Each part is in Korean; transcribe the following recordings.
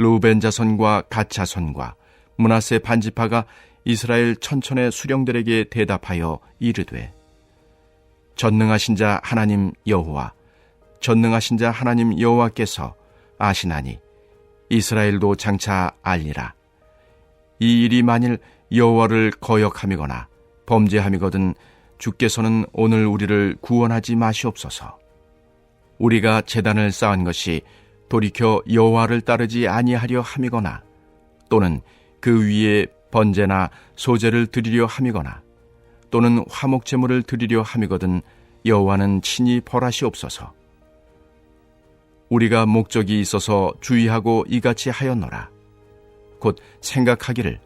르우벤 자손과 갓 자손과 므낫세 반지파가 이스라엘 천천의 수령들에게 대답하여 이르되, 전능하신 자 하나님 여호와, 전능하신 자 하나님 여호와께서 아시나니 이스라엘도 장차 알리라. 이 일이 만일 여호와를 거역함이거나 범죄함이거든 주께서는 오늘 우리를 구원하지 마시옵소서. 우리가 제단을 쌓은 것이 돌이켜 여호와를 따르지 아니하려 함이거나 또는 그 위에 번제나 소제를 드리려 함이거나 또는 화목제물을 드리려 함이거든 여호와는 친히 벌하시옵소서. 우리가 목적이 있어서 주의하고 이같이 하였노라. 곧 생각하기를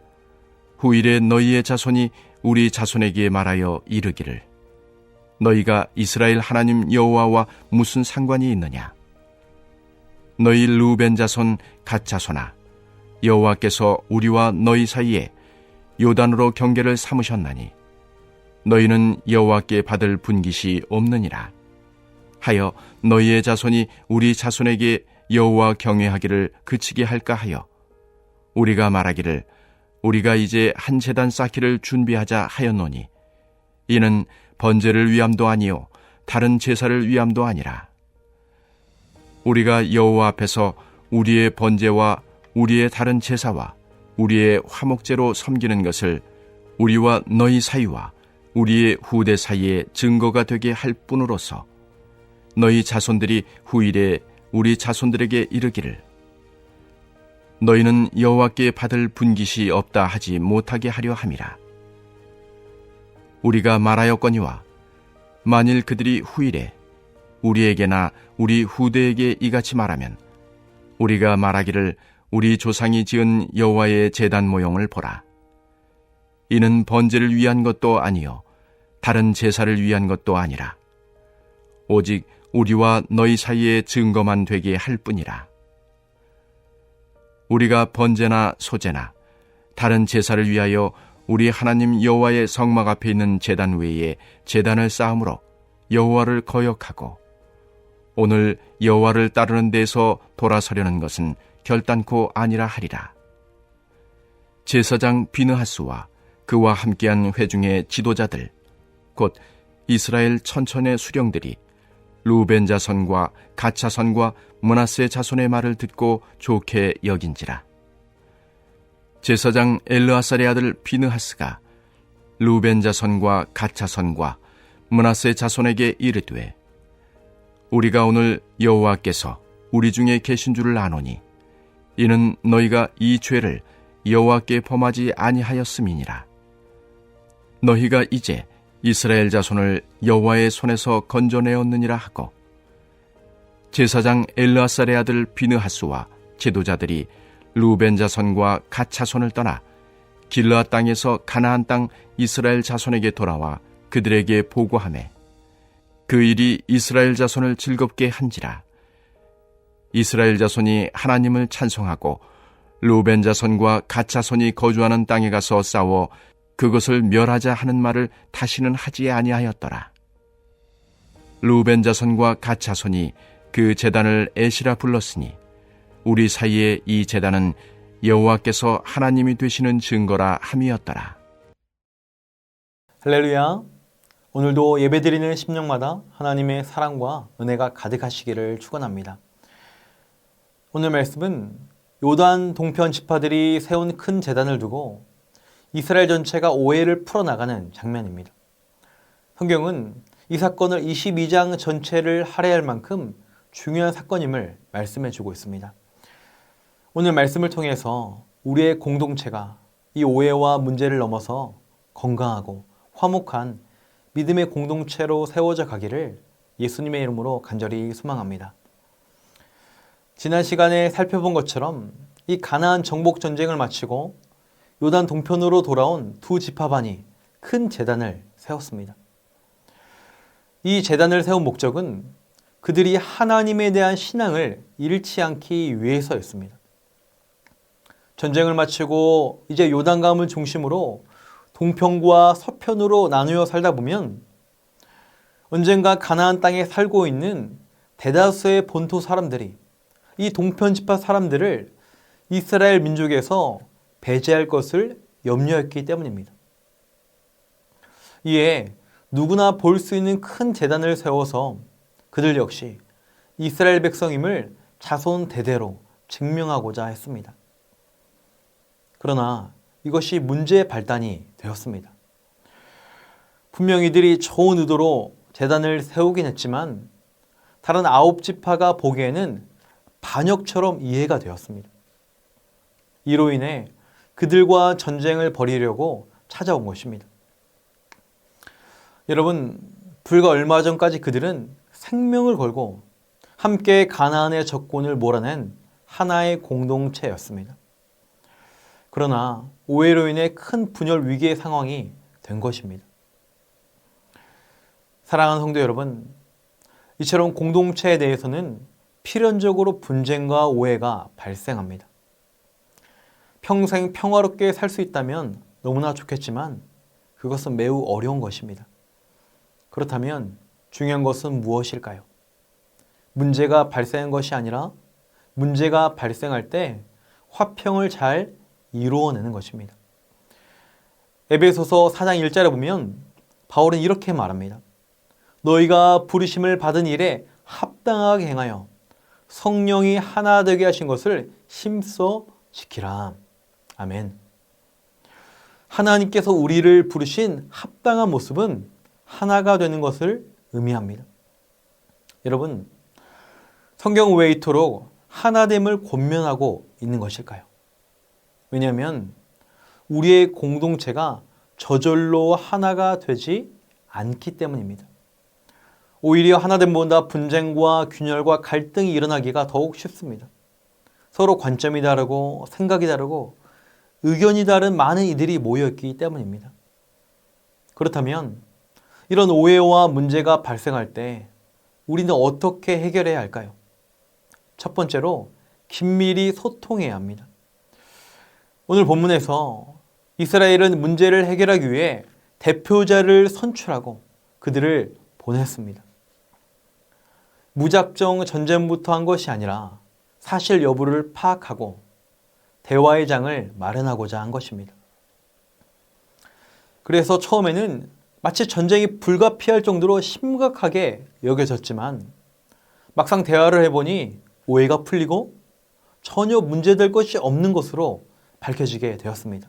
후일에 너희의 자손이 우리 자손에게 말하여 이르기를, 너희가 이스라엘 하나님 여호와와 무슨 상관이 있느냐? 너희 르우벤 자손 갓 자손아, 여호와께서 우리와 너희 사이에 요단으로 경계를 삼으셨나니 너희는 여호와께 받을 분깃이 없느니라 하여 너희의 자손이 우리 자손에게 여호와 경외하기를 그치게 할까 하여 우리가 말하기를 우리가 이제 한 제단 쌓기를 준비하자 하였노니 이는 번제를 위함도 아니요 다른 제사를 위함도 아니라 우리가 여호와 앞에서 우리의 번제와 우리의 다른 제사와 우리의 화목제로 섬기는 것을 우리와 너희 사이와 우리의 후대 사이에 증거가 되게 할 뿐으로서 너희 자손들이 후일에 우리 자손들에게 이르기를, 너희는 여호와께 받을 분깃이 없다 하지 못하게 하려 함이라. 우리가 말하였거니와 만일 그들이 후일에 우리에게나 우리 후대에게 이같이 말하면 우리가 말하기를 우리 조상이 지은 여호와의 제단 모형을 보라. 이는 번제를 위한 것도 아니요 다른 제사를 위한 것도 아니라 오직 우리와 너희 사이에 증거만 되게 할 뿐이라. 우리가 번제나 소제나 다른 제사를 위하여 우리 하나님 여호와의 성막 앞에 있는 제단 외에 제단을 쌓음으로 여호와를 거역하고 오늘 여호와를 따르는 데서 돌아서려는 것은 결단코 아니라 하리라. 제사장 비느하스와 그와 함께한 회중의 지도자들 곧 이스라엘 천천의 수령들이 르우벤 자손과 갓 자손과 므낫세 자손의 말을 듣고 좋게 여긴지라. 제사장 엘르아살의 아들 비느하스가 르우벤 자손과 갓 자손과 므낫세 자손에게 이르되, 우리가 오늘 여호와께서 우리 중에 계신 줄을 아노니 이는 너희가 이 죄를 여호와께 범하지 아니하였음이니라. 너희가 이제 이스라엘 자손을 여호와의 손에서 건져내었느니라 하고 제사장 엘르아살의 아들 비느하스와 지도자들이 르우벤 자손과 갓 자손을 떠나 길르앗 땅에서 가나안 땅 이스라엘 자손에게 돌아와 그들에게 보고하매 그 일이 이스라엘 자손을 즐겁게 한지라. 이스라엘 자손이 하나님을 찬송하고 르우벤 자손과 갓 자손이 거주하는 땅에 가서 싸워 그것을 멸하자 하는 말을 다시는 하지 아니하였더라. 르우벤 자손과 갓 자손이 그 제단을 에시라 불렀으니 우리 사이에 이 제단은 여호와께서 하나님이 되시는 증거라 함이었더라. 할렐루야. 오늘도 예배드리는 심령마다 하나님의 사랑과 은혜가 가득하시기를 축원합니다. 오늘 말씀은 요단 동편 지파들이 세운 큰 제단을 두고 이스라엘 전체가 오해를 풀어나가는 장면입니다. 성경은 이 사건을 22장 전체를 할애할 만큼 중요한 사건임을 말씀해주고 있습니다. 오늘 말씀을 통해서 우리의 공동체가 이 오해와 문제를 넘어서 건강하고 화목한 믿음의 공동체로 세워져 가기를 예수님의 이름으로 간절히 소망합니다. 지난 시간에 살펴본 것처럼 이 가나안 정복 전쟁을 마치고 요단 동편으로 돌아온 두 지파반이 큰 제단을 세웠습니다. 이 제단을 세운 목적은 그들이 하나님에 대한 신앙을 잃지 않기 위해서였습니다. 전쟁을 마치고 이제 요단강을 중심으로 동편과 서편으로 나누어 살다 보면 언젠가 가나안 땅에 살고 있는 대다수의 본토 사람들이 이 동편 지파 사람들을 이스라엘 민족에서 배제할 것을 염려했기 때문입니다. 이에 누구나 볼 수 있는 큰 제단을 세워서 그들 역시 이스라엘 백성임을 자손 대대로 증명하고자 했습니다. 그러나 이것이 문제의 발단이 되었습니다. 분명 이들이 좋은 의도로 제단을 세우긴 했지만 다른 9지파가 보기에는 반역처럼 이해가 되었습니다. 이로 인해 그들과 전쟁을 벌이려고 찾아온 것입니다. 여러분, 불과 얼마 전까지 그들은 생명을 걸고 함께 가나안의 적군을 몰아낸 하나의 공동체였습니다. 그러나 오해로 인해 큰 분열 위기의 상황이 된 것입니다. 사랑하는 성도 여러분, 이처럼 공동체에 대해서는 필연적으로 분쟁과 오해가 발생합니다. 평생 평화롭게 살 수 있다면 너무나 좋겠지만 그것은 매우 어려운 것입니다. 그렇다면 중요한 것은 무엇일까요? 문제가 발생한 것이 아니라 문제가 발생할 때 화평을 잘 이루어내는 것입니다. 에베소서 4장 1절에 보면 바울은 이렇게 말합니다. 너희가 부르심을 받은 일에 합당하게 행하여 성령이 하나 되게 하신 것을 힘써 지키라. 아멘. 하나님께서 우리를 부르신 합당한 모습은 하나가 되는 것을 의미합니다. 여러분, 성경은 왜 이토록 하나됨을 권면하고 있는 것일까요? 왜냐하면 우리의 공동체가 저절로 하나가 되지 않기 때문입니다. 오히려 하나됨보다 분쟁과 균열과 갈등이 일어나기가 더욱 쉽습니다. 서로 관점이 다르고 생각이 다르고 의견이 다른 많은 이들이 모여있기 때문입니다. 그렇다면 이런 오해와 문제가 발생할 때 우리는 어떻게 해결해야 할까요? 첫 번째로 긴밀히 소통해야 합니다. 오늘 본문에서 이스라엘은 문제를 해결하기 위해 대표자를 선출하고 그들을 보냈습니다. 무작정 전쟁부터 한 것이 아니라 사실 여부를 파악하고 대화의 장을 마련하고자 한 것입니다. 그래서 처음에는 마치 전쟁이 불가피할 정도로 심각하게 여겨졌지만 막상 대화를 해보니 오해가 풀리고 전혀 문제될 것이 없는 것으로 밝혀지게 되었습니다.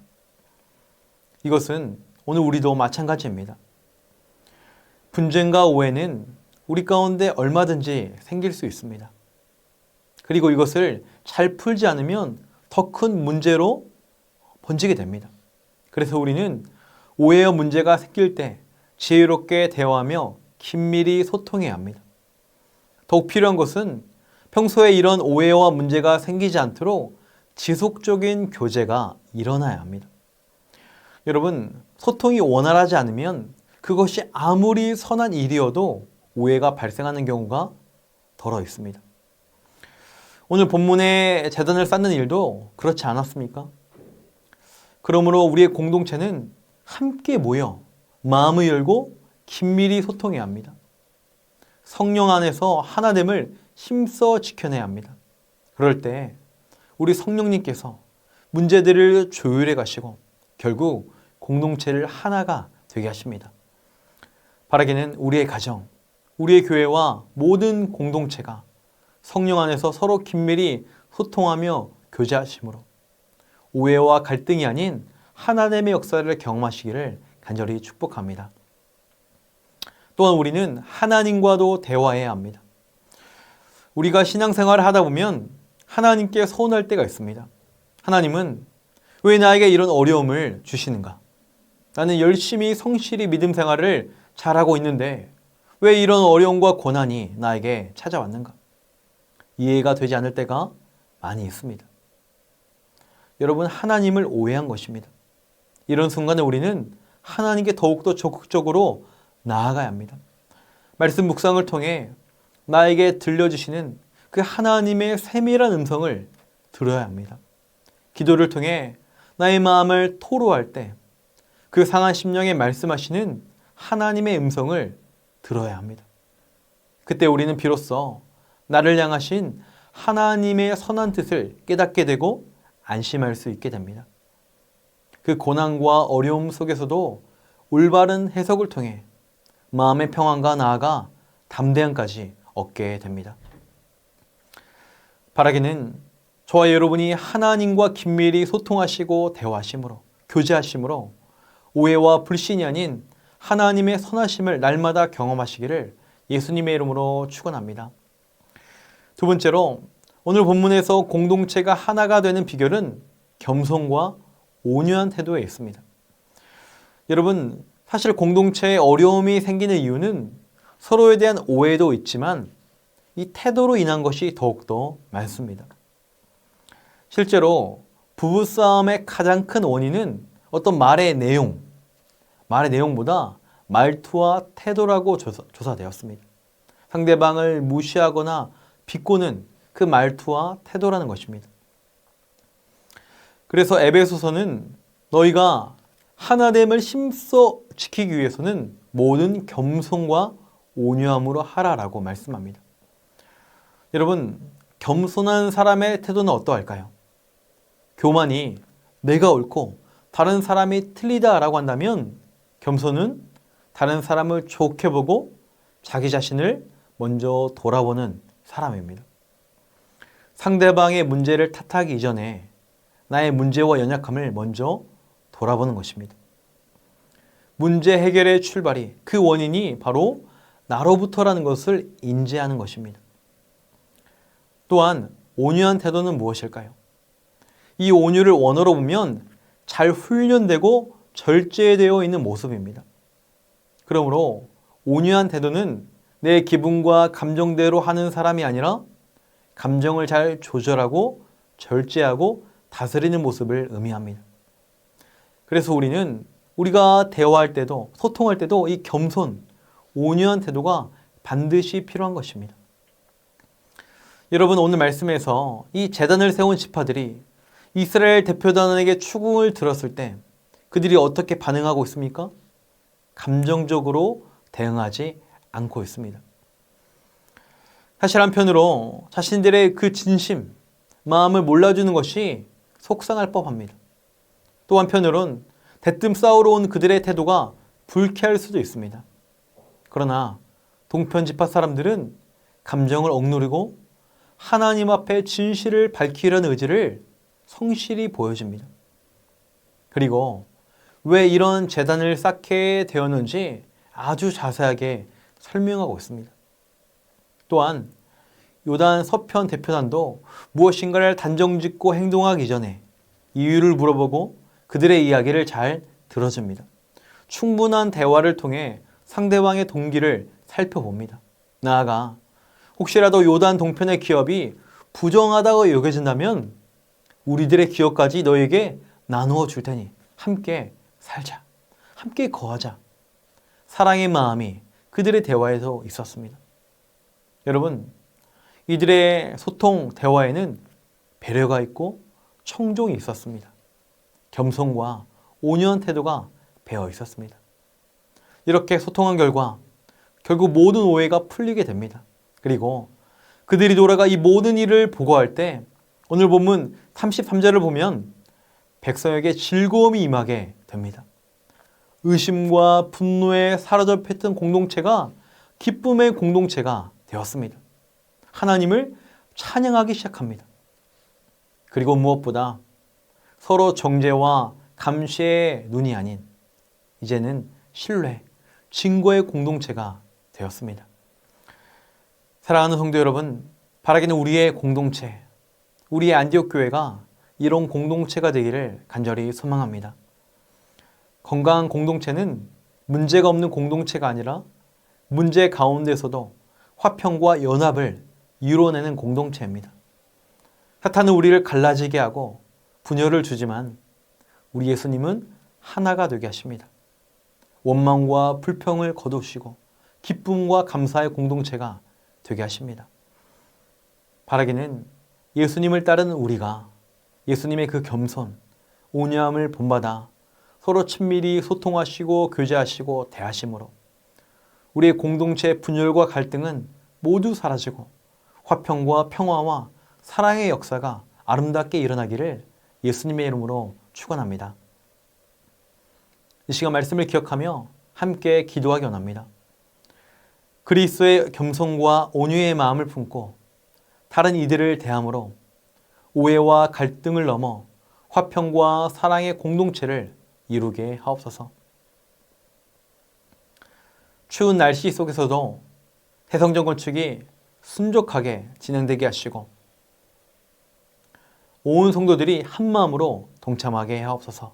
이것은 오늘 우리도 마찬가지입니다. 분쟁과 오해는 우리 가운데 얼마든지 생길 수 있습니다. 그리고 이것을 잘 풀지 않으면 더 큰 문제로 번지게 됩니다. 그래서 우리는 오해와 문제가 생길 때 지혜롭게 대화하며 긴밀히 소통해야 합니다. 더욱 필요한 것은 평소에 이런 오해와 문제가 생기지 않도록 지속적인 교제가 일어나야 합니다. 여러분, 소통이 원활하지 않으면 그것이 아무리 선한 일이어도 오해가 발생하는 경우가 더러 있습니다. 오늘 본문의 제단을 쌓는 일도 그렇지 않았습니까? 그러므로 우리의 공동체는 함께 모여 마음을 열고 긴밀히 소통해야 합니다. 성령 안에서 하나됨을 힘써 지켜내야 합니다. 그럴 때 우리 성령님께서 문제들을 조율해 가시고 결국 공동체를 하나가 되게 하십니다. 바라기는 우리의 가정, 우리의 교회와 모든 공동체가 성령 안에서 서로 긴밀히 소통하며 교제하심으로 오해와 갈등이 아닌 하나됨의 역사를 경험하시기를 간절히 축복합니다. 또한 우리는 하나님과도 대화해야 합니다. 우리가 신앙생활을 하다 보면 하나님께 서운할 때가 있습니다. 하나님은 왜 나에게 이런 어려움을 주시는가? 나는 열심히 성실히 믿음 생활을 잘하고 있는데 왜 이런 어려움과 고난이 나에게 찾아왔는가? 이해가 되지 않을 때가 많이 있습니다. 여러분, 하나님을 오해한 것입니다. 이런 순간에 우리는 하나님께 더욱더 적극적으로 나아가야 합니다. 말씀 묵상을 통해 나에게 들려주시는 그 하나님의 세밀한 음성을 들어야 합니다. 기도를 통해 나의 마음을 토로할 때 그 상한 심령에 말씀하시는 하나님의 음성을 들어야 합니다. 그때 우리는 비로소 나를 향하신 하나님의 선한 뜻을 깨닫게 되고 안심할 수 있게 됩니다. 그 고난과 어려움 속에서도 올바른 해석을 통해 마음의 평안과 나아가 담대함까지 얻게 됩니다. 바라기는 저와 여러분이 하나님과 긴밀히 소통하시고 대화하심으로, 교제하심으로 오해와 불신이 아닌 하나님의 선하심을 날마다 경험하시기를 예수님의 이름으로 축원합니다. 두 번째로 오늘 본문에서 공동체가 하나가 되는 비결은 겸손과 온유한 태도에 있습니다. 여러분, 사실 공동체에 어려움이 생기는 이유는 서로에 대한 오해도 있지만 이 태도로 인한 것이 더욱더 많습니다. 실제로 부부싸움의 가장 큰 원인은 어떤 말의 내용보다 말투와 태도라고 조사되었습니다. 상대방을 무시하거나 비꼬는 그 말투와 태도라는 것입니다. 그래서 에베소서는 너희가 하나됨을 힘써 지키기 위해서는 모든 겸손과 온유함으로 하라라고 말씀합니다. 여러분, 겸손한 사람의 태도는 어떠할까요? 교만이 내가 옳고 다른 사람이 틀리다라고 한다면 겸손은 다른 사람을 좋게 보고 자기 자신을 먼저 돌아보는 사람입니다. 상대방의 문제를 탓하기 이전에 나의 문제와 연약함을 먼저 돌아보는 것입니다. 문제 해결의 출발이, 그 원인이 바로 나로부터라는 것을 인지하는 것입니다. 또한 온유한 태도는 무엇일까요? 이 온유를 원어로 보면 잘 훈련되고 절제되어 있는 모습입니다. 그러므로 온유한 태도는 내 기분과 감정대로 하는 사람이 아니라 감정을 잘 조절하고 절제하고 다스리는 모습을 의미합니다. 그래서 우리가 대화할 때도 소통할 때도 이 겸손, 온유한 태도가 반드시 필요한 것입니다. 여러분, 오늘 말씀에서 이 제단을 세운 지파들이 이스라엘 대표단에게 추궁을 들었을 때 그들이 어떻게 반응하고 있습니까? 감정적으로 대응하지 않고 있습니다. 사실 한편으로 자신들의 그 진심, 마음을 몰라주는 것이 속상할 법합니다. 또 한편으론 대뜸 싸우러 온 그들의 태도가 불쾌할 수도 있습니다. 그러나 동편 지파 사람들은 감정을 억누르고 하나님 앞에 진실을 밝히려는 의지를 성실히 보여줍니다. 그리고 왜 이런 제단을 쌓게 되었는지 아주 자세하게 설명하고 있습니다. 또한 요단 서편 대표단도 무엇인가를 단정짓고 행동하기 전에 이유를 물어보고 그들의 이야기를 잘 들어줍니다. 충분한 대화를 통해 상대방의 동기를 살펴봅니다. 나아가 혹시라도 요단 동편의 기업이 부정하다고 여겨진다면 우리들의 기업까지 너에게 나누어 줄 테니 함께 살자. 함께 거하자. 사랑의 마음이 그들의 대화에서 있었습니다. 여러분, 이들의 소통, 대화에는 배려가 있고 청종이 있었습니다. 겸손과 온유한 태도가 배어 있었습니다. 이렇게 소통한 결과 결국 모든 오해가 풀리게 됩니다. 그리고 그들이 돌아가 이 모든 일을 보고할 때 오늘 본문 33절을 보면 백성에게 즐거움이 임하게 됩니다. 의심과 분노에 사로잡혔던 공동체가 기쁨의 공동체가 되었습니다. 하나님을 찬양하기 시작합니다. 그리고 무엇보다 서로 정죄와 감시의 눈이 아닌 이제는 신뢰, 증거의 공동체가 되었습니다. 사랑하는 성도 여러분, 바라기는 우리의 공동체, 우리의 안디옥 교회가 이런 공동체가 되기를 간절히 소망합니다. 건강한 공동체는 문제가 없는 공동체가 아니라 문제 가운데서도 화평과 연합을 이루어내는 공동체입니다. 사탄은 우리를 갈라지게 하고 분열을 주지만 우리 예수님은 하나가 되게 하십니다. 원망과 불평을 거두시고 기쁨과 감사의 공동체가 되게 하십니다. 바라기는 예수님을 따르는 우리가 예수님의 그 겸손, 온유함을 본받아 서로 친밀히 소통하시고 교제하시고 대하심으로 우리의 공동체의 분열과 갈등은 모두 사라지고 화평과 평화와 사랑의 역사가 아름답게 일어나기를 예수님의 이름으로 축원합니다. 이 시간 말씀을 기억하며 함께 기도하기 원합니다. 그리스도의 겸손과 온유의 마음을 품고 다른 이들을 대함으로 오해와 갈등을 넘어 화평과 사랑의 공동체를 이루게 하옵소서. 추운 날씨 속에서도 새성전 건축이 순적하게 진행되게 하시고 온 성도들이 한 마음으로 동참하게 하옵소서.